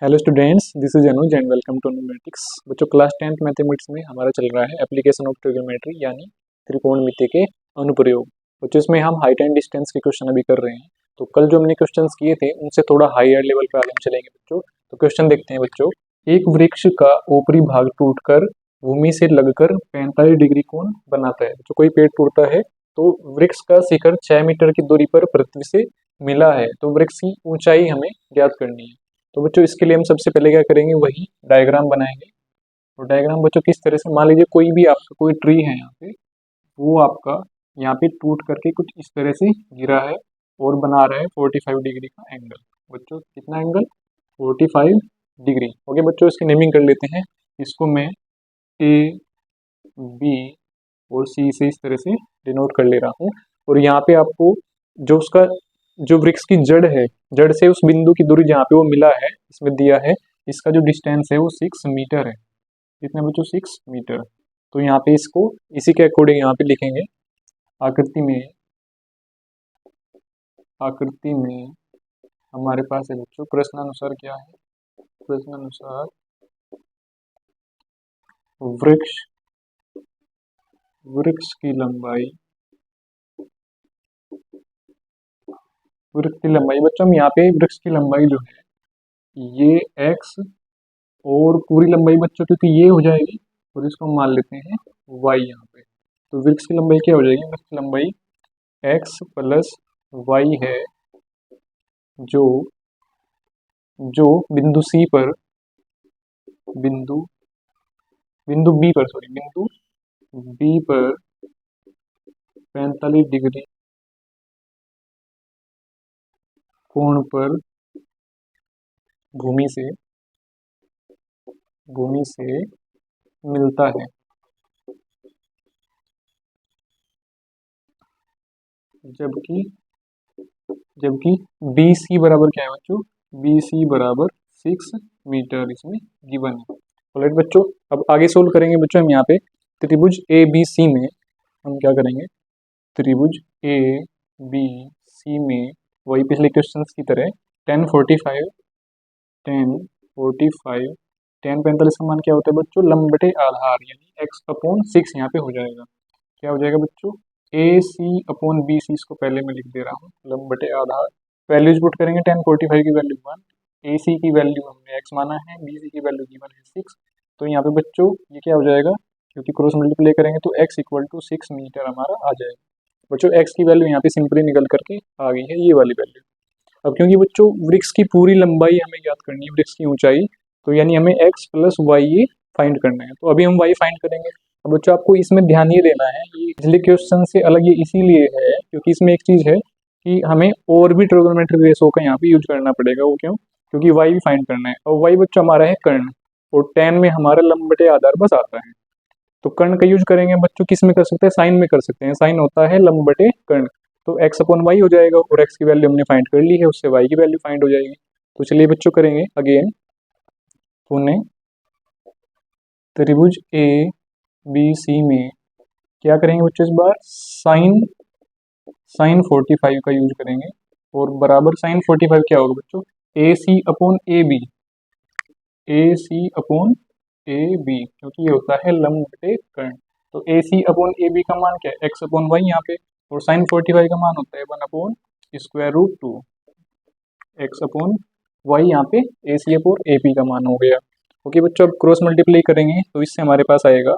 Hello students, this is Anuj and welcome to numatics. बच्चों, class 10th mathematics में हमारा चल रहा है एप्लीकेशन ऑफ ट्रिग्नोमेट्री यानी त्रिकोणमिति के अनुप्रयोग। बच्चों, इसमें हम हाइट एंड डिस्टेंस के क्वेश्चन अभी कर रहे हैं। तो कल जो हमने क्वेश्चंस किए थे उनसे थोड़ा हायर लेवल पे आगे हम चलेंगे बच्चों। तो क्वेश्चन देखते हैं बच्चों। एक वृक्ष का ऊपरी भाग टूटकर भूमि से लगकर 45 डिग्री कोण बनाता है। जो कोई पेड़ टूटता है तो वृक्ष का शिखर 6 मीटर की दूरी पर पृथ्वी से मिला है, तो वृक्ष की ऊंचाई हमें ज्ञात करनी है। तो बच्चों, इसके लिए हम सबसे पहले क्या करेंगे, वही डायग्राम बनाएंगे। और डायग्राम बच्चों किस तरह से, मान लीजिए कोई भी आपका कोई ट्री है यहाँ पे, वो आपका यहाँ पे टूट करके कुछ इस तरह से गिरा है और बना रहा है 45 डिग्री का एंगल। बच्चों कितना एंगल? 45 डिग्री। ओके बच्चों, इसकी नेमिंग कर लेते हैं। इसको मैं ए, बी और सी से इस तरह से डिनोट कर ले रहा हूँ। और यहाँ पे आपको जो उसका जो वृक्ष की जड़ है, जड़ से उस बिंदु की दूरी जहाँ पे वो मिला है इसमें दिया है। इसका जो डिस्टेंस है वो 6 मीटर है। कितने बच्चों? 6 मीटर। तो यहाँ पे इसको इसी के अकॉर्डिंग यहाँ पे लिखेंगे। आकृति में हमारे पास है बच्चों, प्रश्नानुसार क्या है? प्रश्नानुसार वृक्ष वृक्ष की लंबाई बच्चों, हम यहाँ पे वृक्ष की लंबाई जो है ये x और पूरी लंबाई बच्चों क्योंकि ये हो जाएगी और इसको हम मान लेते हैं y यहाँ पे। तो वृक्ष की लंबाई क्या हो जाएगी? वृक्ष की लंबाई x प्लस y है, जो जो बिंदु C पर बिंदु बिंदु B पर सॉरी बिंदु B पर 45 डिग्री कोण पर भूमि से मिलता है। जबकि जबकि BC बराबर क्या है बच्चों? BC बराबर 6 मीटर इसमें गिवन है। ऑलराइट बच्चों, अब आगे सोल्व करेंगे बच्चों। हम यहाँ पे त्रिभुज ABC में हम क्या करेंगे? त्रिभुज ABC में वही पिछले क्वेश्चंस की तरह 10 45 10 45 का मान क्या होता है बच्चों? लंब बटे आधार यानी x अपॉन 6 यहाँ पे हो जाएगा। क्या हो जाएगा बच्चों? AC अपॉन BC, इसको पहले मैं लिख दे रहा हूँ, लंब बटे आधार। वैल्यूज पुट करेंगे। 10 45 की वैल्यू 1, AC की वैल्यू हमने x माना है, BC की वैल्यू गिवन है 6। तो यहाँ पे बच्चों ये क्या हो जाएगा? क्योंकि क्रॉस मल्टीप्लाई करेंगे तो x इक्वल टू 6 मीटर हमारा आ जाएगा। बच्चों x की वैल्यू यहाँ पे सिंपली निकल करके आ गई है, ये वाली वैल्यू। अब क्योंकि बच्चों वृक्ष की पूरी लंबाई हमें ज्ञात करनी है, वृक्ष की ऊंचाई, तो यानी हमें x प्लस वाई ये फाइंड करना है। तो अभी हम y फाइंड करेंगे। अब बच्चों आपको इसमें ध्यान ये देना है, ये पिछले क्वेश्चन से अलग ये इसीलिए है क्योंकि इसमें एक चीज है कि हमें और भी ट्रिग्नोमेट्रिक रेशो का यहाँ पे यूज करना पड़ेगा। वो क्यों? क्योंकि y भी फाइंड करना है और y बच्चों हमारा है कर्ण, और 10 में हमारा लंब बटे आधार बस आता है। तो कर्ण का यूज करेंगे बच्चों, किस में कर सकते हैं? साइन में कर सकते हैं। साइन होता है लंब बटे कर्ण। तो x अपॉन वाई हो जाएगा और x की वैल्यू हमने फाइंड कर ली है, उससे y की वैल्यू फाइंड हो जाएगी। तो चलिए बच्चों करेंगे अगेन। पुनः त्रिभुज ABC में क्या करेंगे बच्चों? इस बार साइन 45 का यूज करेंगे और बराबर साइन 45 क्या होगा बच्चों? AC upon AB, AC upon AB, क्योंकि ये होता है लंब बटे कर्ण। तो AC अपॉन AB का मान क्या है? x अपॉन वाई यहाँ पे, और साइन 45 का मान होता है 1 upon square root 2 x upon y, यहाँ पे AC अपॉन AP का मान हो गया। ओके बच्चों, अब क्रॉस मल्टीप्लाई करेंगे तो इससे हमारे पास आएगा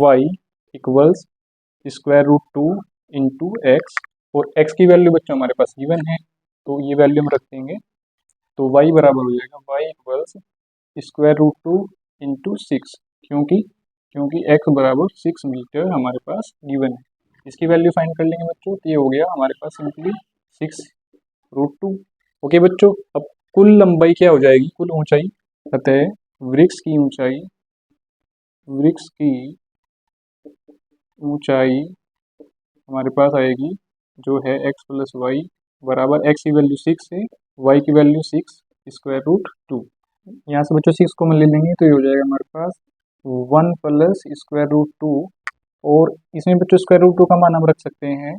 y equals square root 2 into x, और x की वैल्यू बच्चों हमारे पास गिवन है तो ये वैल्यू हम रख देंगे। तो y बराबर हो जाएगा y equals square root 2 into 6, क्योंकि x बराबर 6 मीटर हमारे पास गिवन है। इसकी वैल्यू फाइंड कर लेंगे बच्चों, तो ये हो गया हमारे पास सिंपली 6 रूट 2। ओके बच्चों, अब कुल लंबाई क्या हो जाएगी? कुल ऊंचाई। अतः वृक्ष की ऊंचाई हमारे पास आएगी जो है x प्लस वाई बराबर x की वैल्यू 6 है, y की वैल्यू 6 स्क्वायर रूट 2। यहाँ से बच्चों 6 को हम ले लेंगे तो ये हो जाएगा हमारे पास 1 प्लस स्क्वायर रूट 2, और इसमें बच्चों स्क्वायर रूट 2 का मान हम रख सकते हैं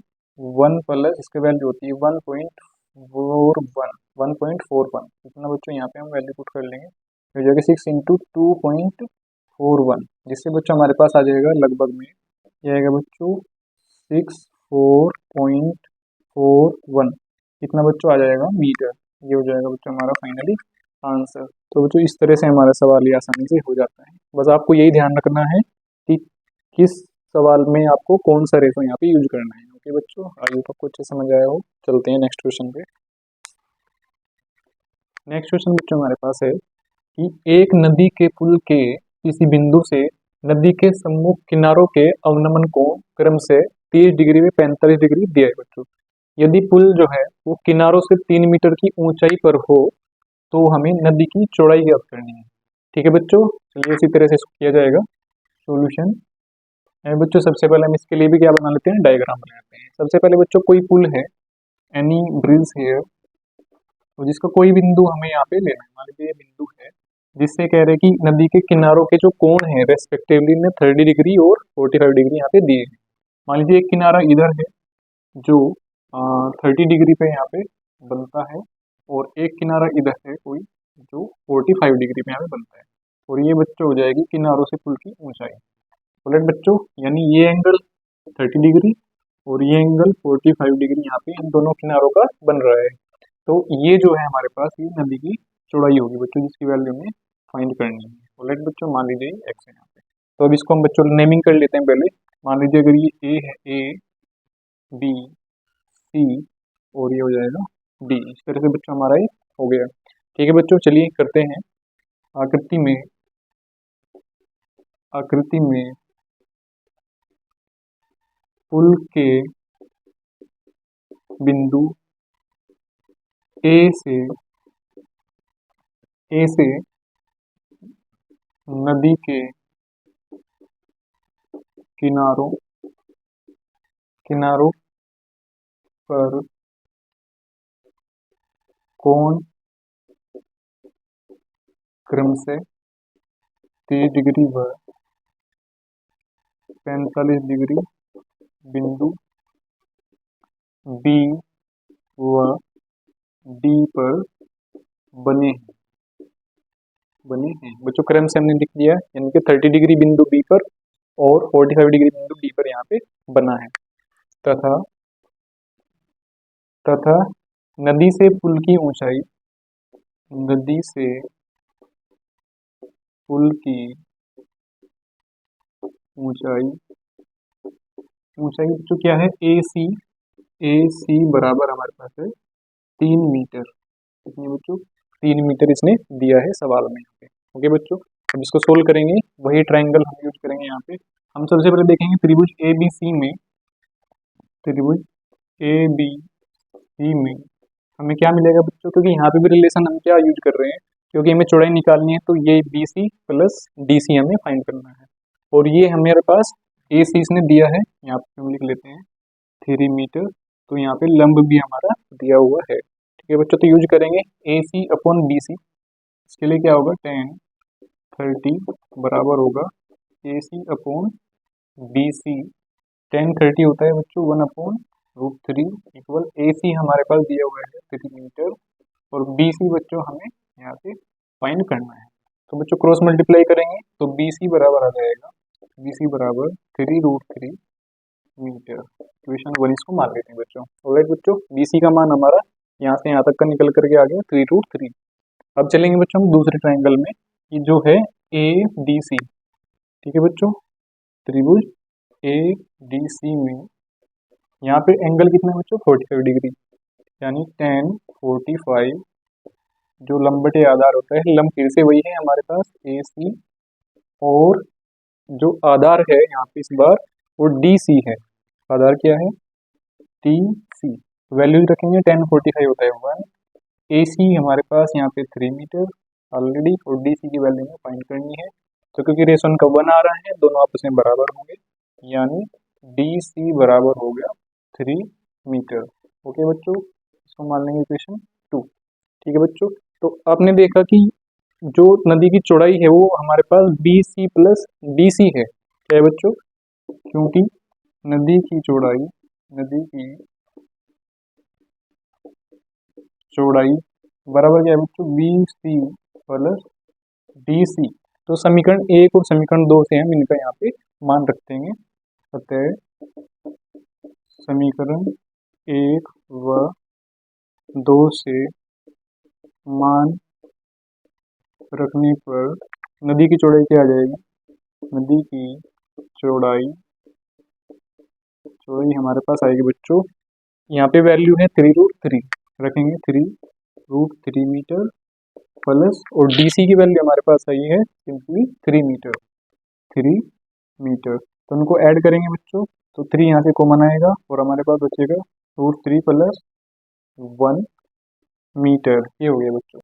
1 प्लस, इसकी वैल्यू होती है 1.5 1.41 इतना बच्चों यहाँ पे हम वैल्यू पुट कर लेंगे, हो जाएगा 6 इंटू 2.41, जिससे बच्चों हमारे पास आ जाएगा लगभग में, ये आएगा बच्चों 64.41, कितना बच्चों आ जाएगा मीटर। ये हो जाएगा बच्चों हमारा फाइनली आंसर। तो बच्चों इस तरह से हमारा सवाल ये आसानी से हो जाता है। बस आपको यही ध्यान रखना है कि किस सवाल में आपको कौन सा रेशो यहाँ पे यूज करना है। ओके बच्चों, आई होप आपको अच्छे समझ आया हो। चलते हैं नेक्स्ट क्वेश्चन पे। नेक्स्ट क्वेश्चन बच्चों हमारे पास है कि एक नदी के पुल के किसी बिंदु से नदी के सम्मुख किनारों के अवनमन कोण क्रम से 30 डिग्री व 45 डिग्री दिया है बच्चों। यदि पुल जो है वो किनारों से 3 मीटर की ऊंचाई पर हो तो हमें नदी की चौड़ाई ज्ञात करनी है। ठीक है बच्चों, चलिए इसी तरह से इसको किया जाएगा सॉल्यूशन। बच्चों सबसे पहले हम इसके लिए भी क्या बना लेते हैं, डायग्राम बनाते हैं। सबसे पहले बच्चों कोई पुल है, एनी ब्रिज हेयर, तो जिसका कोई बिंदु हमें यहाँ पे लेना है। मान लीजिए ये बिंदु है जिससे कह रहे हैं कि नदी के किनारों के जो कोण है रेस्पेक्टिवली में 30 डिग्री और 45 डिग्री यहाँ पे दिए हैं। मान लीजिए एक किनारा इधर है जो 30 डिग्री पे यहाँ पे बनता है, और एक किनारा इधर है कोई जो 45 डिग्री पे यहाँ पे बनता है, और ये बच्चों हो जाएगी किनारों से पुल की ऊंचाई। राइट बच्चों, यानी ये एंगल 30 डिग्री और ये एंगल 45 डिग्री यहाँ पे इन दोनों किनारों का बन रहा है। तो ये जो है हमारे पास ये नदी की चौड़ाई होगी बच्चों, जिसकी वैल्यू हमें फाइंड करनी है। राइट बच्चों, मान लीजिए एक्स है यहाँ पे, तो अब इसको हम बच्चों नेमिंग कर लेते हैं पहले। मान लीजिए अगर ये ए है, ए बी सी और ये हो जाएगा डी, इस तरह से बच्चों हमारा ये हो गया। ठीक है बच्चों, चलिए करते हैं आकृति में पुल के बिंदु ए से नदी के किनारों पर कोण क्रम से 30 डिग्री व 45 डिग्री बिंदु बी व डी पर बने हैं बच्चों। क्रम से हमने लिख दिया है, यानी कि 30 डिग्री बिंदु बी पर और 45 डिग्री बिंदु डी पर यहाँ पे बना है। तथा नदी से पुल की ऊंचाई ऊंचाई बच्चों क्या है, ए सी बराबर हमारे पास है 3 मीटर। कितने बच्चों, 3 मीटर इसने दिया है सवाल में यहाँ पे। ओके बच्चों, अब इसको सोल्व करेंगे, वही ट्रायंगल हम यूज करेंगे यहाँ पे। हम सबसे पहले देखेंगे त्रिभुज ए बी सी में हमें क्या मिलेगा बच्चों, क्योंकि यहाँ पे भी रिलेशन हम क्या यूज कर रहे हैं, क्योंकि हमें चौड़ाई निकालनी है तो ये B C plus D C हमें फाइंड करना है। और ये हमारे पास ए सी इसने दिया है, यहाँ पे हम लिख लेते हैं 3 मीटर, तो यहाँ पे लंब भी हमारा दिया हुआ है। ठीक है बच्चों, तो यूज करेंगे ए सी अपॉन बी सी। इसके लिए क्या होगा, 10 30 बराबर होगा ए सी अपॉन बी सी। 10 30 होता है बच्चों 1/√3 इक्वल ए सी हमारे पास दिया हुआ है 3 मीटर, और बी सी बच्चों हमें यहाँ पे फाइंड करना है। तो बच्चों क्रॉस मल्टीप्लाई करेंगे तो बी सी बराबर आ जाएगा, बी सी बराबर 3√3 मीटर। इक्वेशन 1 इसको मान लेते हैं बच्चों। ऑलराइट बच्चों, बी सी का मान हमारा यहाँ से यहाँ तक का निकल करके आ गया 3√3। अब चलेंगे बच्चों हम दूसरे ट्रायंगल में, ये जो है ए डी सी। ठीक है बच्चों, त्रिभुज ए डी सी में यहाँ पे एंगल कितना है बच्चों, 45 डिग्री, यानी 10 45 जो लंबटे आधार होता है, लंब फिर से वही है हमारे पास ए सी, और जो आधार है यहाँ पे इस बार वो डी सी है। आधार क्या है, टी सी। वैल्यूज रखेंगे 10 45 होता है 1, ए सी हमारे पास यहाँ पे 3 मीटर ऑलरेडी, और डी सी की वैल्यू में फाइंड करनी है। तो क्योंकि रेशो उनका 1 आ रहा है, दोनों आपस में बराबर होंगे, यानी डी सी बराबर हो गया 3 मीटर। ओके बच्चों, इसको मान लेंगे इक्वेशन 2। ठीक है बच्चों, तो आपने देखा कि जो नदी की चौड़ाई है वो हमारे पास B C plus D C है। क्या है बच्चों, क्योंकि नदी की चौड़ाई बराबर क्या है बच्चों, B C plus D C. तो समीकरण 1 और समीकरण 2 से हम इनका यहाँ पे मान रख देंगे। अतः समीकरण 1 व 2 से मान रखने पर नदी की चौड़ाई क्या आ जाएगी, नदी की चौड़ाई हमारे पास आएगी बच्चों, यहाँ पे वैल्यू है 3√3, रखेंगे 3√3 मीटर प्लस, और डीसी की वैल्यू हमारे पास आई है सिंपली 3 मीटर, 3 मीटर। तो उनको ऐड करेंगे बच्चों, तो 3 यहाँ से कॉमन आएगा और हमारे पास बचेगा √3 प्लस 1 मीटर। ये हो गया बच्चों।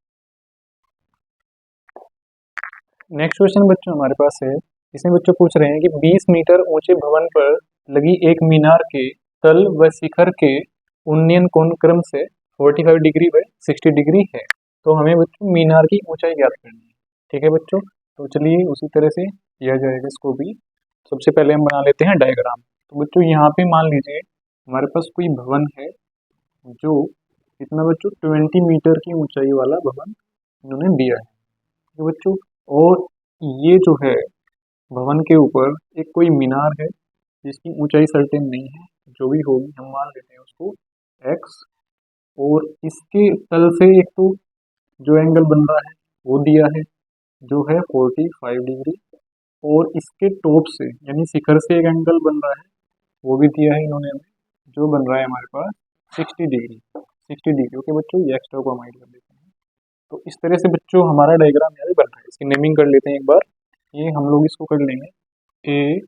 नेक्स्ट क्वेश्चन बच्चों हमारे पास है, इसमें बच्चों पूछ रहे हैं कि 20 मीटर ऊंचे भवन पर लगी एक मीनार के तल व शिखर के उन्नयन कोण क्रम से 45 डिग्री व 60 डिग्री है। तो हमें बच्चों मीनार की ऊंचाई ज्ञात करनी है। ठीक है बच्चों, तो चलिए उसी तरह से किया जाएगा इसको भी। सबसे पहले हम बना लेते हैं डायग्राम। तो बच्चों यहाँ पे मान लीजिए हमारे पास कोई भवन है जो कितना बच्चों 20 मीटर की ऊंचाई वाला भवन इन्होंने दिया है। ठीक है बच्चों, और ये जो है भवन के ऊपर एक कोई मीनार है जिसकी ऊंचाई सर्टेन नहीं है, जो भी होगी हम मान लेते हैं उसको x, और इसके तल से एक तो जो एंगल बन रहा है वो दिया है जो है 45 डिग्री, और इसके टॉप से यानी शिखर से एक एंगल बन रहा है वो भी दिया है इन्होंने हमें, जो बन रहा है हमारे पास 60 डिग्री। 60 डिग्री ओके बच्चों, ये एक्स्ट्रा को हम ऐड कर देते हैं। तो इस तरह से बच्चों हमारा डायग्राम यहाँ पे बन रहा है। इसकी नेमिंग कर लेते हैं एक बार, ये हम लोग इसको कर लेंगे ए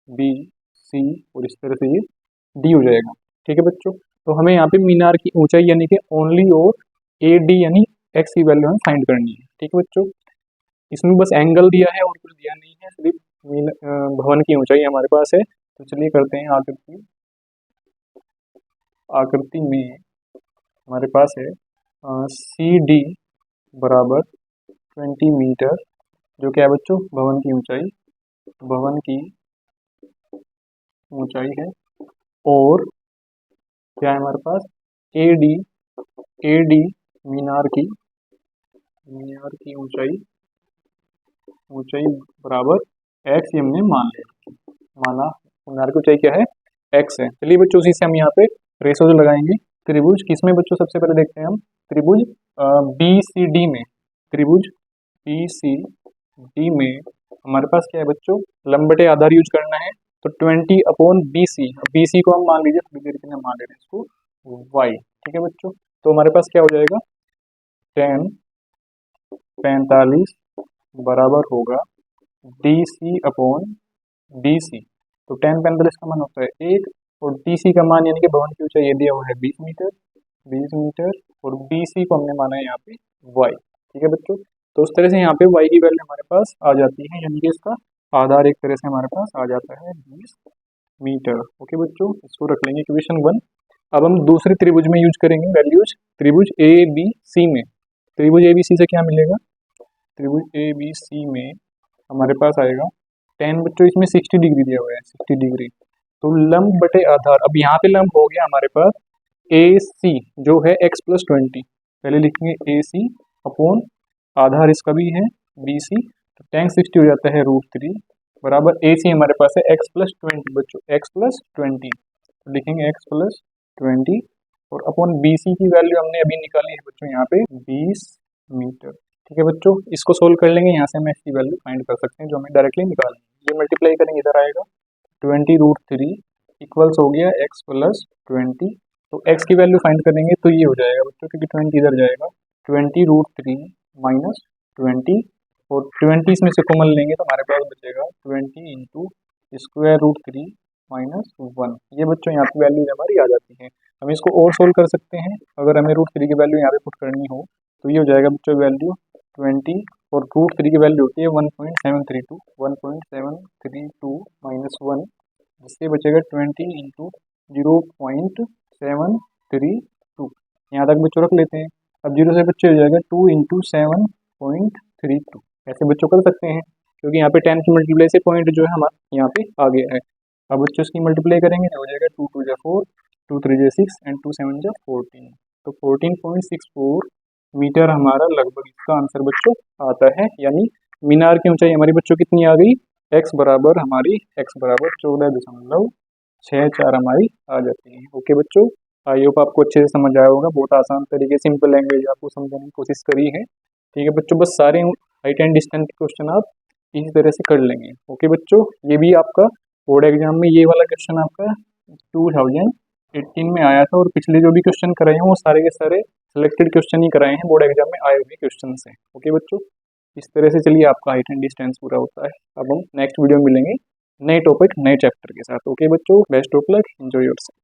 बी सी, और इस तरह से ये डी हो जाएगा। ठीक है बच्चों, तो हमें यहाँ पे मीनार की ऊंचाई यानी कि ओनली और ए डी यानी एक्स की वैल्यू हमें फाइंड करनी है। ठीक है बच्चों, इसमें बस एंगल दिया है और कुछ दिया नहीं है, सिर्फ भवन की ऊंचाई हमारे पास है। तो चलिए करते हैं आकृति। आकृति में हमारे पास है सी डी बराबर 20 मीटर, जो क्या है बच्चों भवन की ऊंचाई, भवन की ऊंचाई है, और क्या है हमारे पास ए डी मीनार की ऊंचाई बराबर एक्स, ये हमने माना मीनार की ऊंचाई क्या है एक्स है। चलिए बच्चों उसी से हम यहाँ पे रेशो जो लगाएंगे त्रिभुज किसमें बच्चों, सबसे पहले देखते हैं हम त्रिभुज बी सी डी में। त्रिभुज बी सी डी में हमारे पास क्या है बच्चों, लंब बटे आधार यूज करना है। तो 20 अपॉन बी सी को हम मान लीजिए, थोड़ी देर के लिए मान ले रहे हैं इसको वाई। ठीक है बच्चों, तो हमारे पास क्या हो जाएगा 10 45 बराबर होगा D C upon D C. तो 10 45 का मान होता है 1, और डी सी का मान यानी कि भवन की ऊंचाई ये दिया हुआ है 20 मीटर, और बी सी को हमने माना है यहाँ पे वाई। ठीक है बच्चों, तो उस तरह से यहाँ पे वाई की वैल्यू हमारे पास आ जाती है, यानी कि इसका आधार एक तरह से हमारे पास आ जाता है 20 मीटर। ओके बच्चों, इसको रख लेंगे इक्वेशन 1। अब हम दूसरे त्रिभुज में यूज करेंगे वैल्यूज, त्रिभुज ए बी सी में। त्रिभुज ए बी सी से क्या मिलेगा, त्रिभुज ए बी सी में हमारे पास आएगा 10 बच्चों, इसमें 60 डिग्री दिया हुआ है 60 डिग्री। तो लंब बटे आधार, अब यहाँ पे लंब हो गया हमारे पास ए सी जो है x प्लस 20, पहले लिखेंगे ए सी अपॉन आधार इसका भी है बी सी, तो tan 60 हो जाता है √3 बराबर ए सी हमारे पास है x प्लस 20 बच्चों, x प्लस 20, तो लिखेंगे x प्लस 20, और अपॉन बी सी की वैल्यू हमने अभी निकाली है बच्चों यहाँ पे 20 मीटर। ठीक है बच्चों, इसको सोल्व कर लेंगे, यहाँ से हम x की वैल्यू फाइंड कर सकते हैं जो हमें डायरेक्टली निकालनी है। ये मल्टीप्लाई करेंगे इधर आएगा 20√3 इक्वल्स हो गया x प्लस 20, तो x की वैल्यू फाइंड करेंगे तो ये हो जाएगा बच्चों, क्योंकि 20 इधर जाएगा 20√3 माइनस 20, और 20 इसमें से कॉमन लेंगे तो हमारे पास बचेगा 20 इंटू √3 माइनस 1। ये बच्चों यहाँ पे वैल्यू हमारी आ जाती है। हम इसको और सोल्व कर सकते हैं, अगर हमें √3 की वैल्यू यहाँ पे पुट करनी हो तो ये हो जाएगा बच्चों वैल्यू 20, और √3 की वैल्यू होती है 1.732 माइनस 1, जिससे बचेगा 20 इंटू 0.732। यहाँ तक बच्चों रख लेते हैं। अब 0 से बच्चे हो जाएगा 2 इंटू 7.32। ऐसे बच्चों कर सकते हैं, क्योंकि यहाँ पे 10 की मल्टीप्लाई से पॉइंट जो है हमारा यहाँ पे आ गया है। अब बच्चों इसकी मल्टीप्लाई करेंगे तो हो जाएगा 2 2 जा 4, 2 3 जा 6 एंड 2 7 जा 14। तो 14.64 मीटर हमारा लगभग इसका आंसर बच्चों आता है। यानी मीनार की ऊंचाई हमारी बच्चों कितनी आ गई, x बराबर 14.64 हमारी आ जाती है। ओके बच्चों, आई होप आपको अच्छे से समझ आया होगा। बहुत आसान तरीके, सिंपल लैंग्वेज आपको समझाने की कोशिश करी है। ठीक है बच्चों, बस सारे हाइट एंड डिस्टेंस के क्वेश्चन आप इसी तरह से कर लेंगे। ओके बच्चों, ये भी आपका बोर्ड एग्जाम में ये वाला क्वेश्चन आपका 2018 में आया था, और पिछले जो भी क्वेश्चन कराए हैं वो सारे के सारे सिलेक्टेड क्वेश्चन ही कराए हैं बोर्ड एग्जाम में आए हुए क्वेश्चन से। ओके बच्चों, इस तरह से चलिए आपका हाइट एंड डिस्टेंस पूरा होता है। अब हम नेक्स्ट वीडियो में मिलेंगे नए टॉपिक नए चैप्टर के साथ। ओके बच्चों, best of luck, enjoy yourself.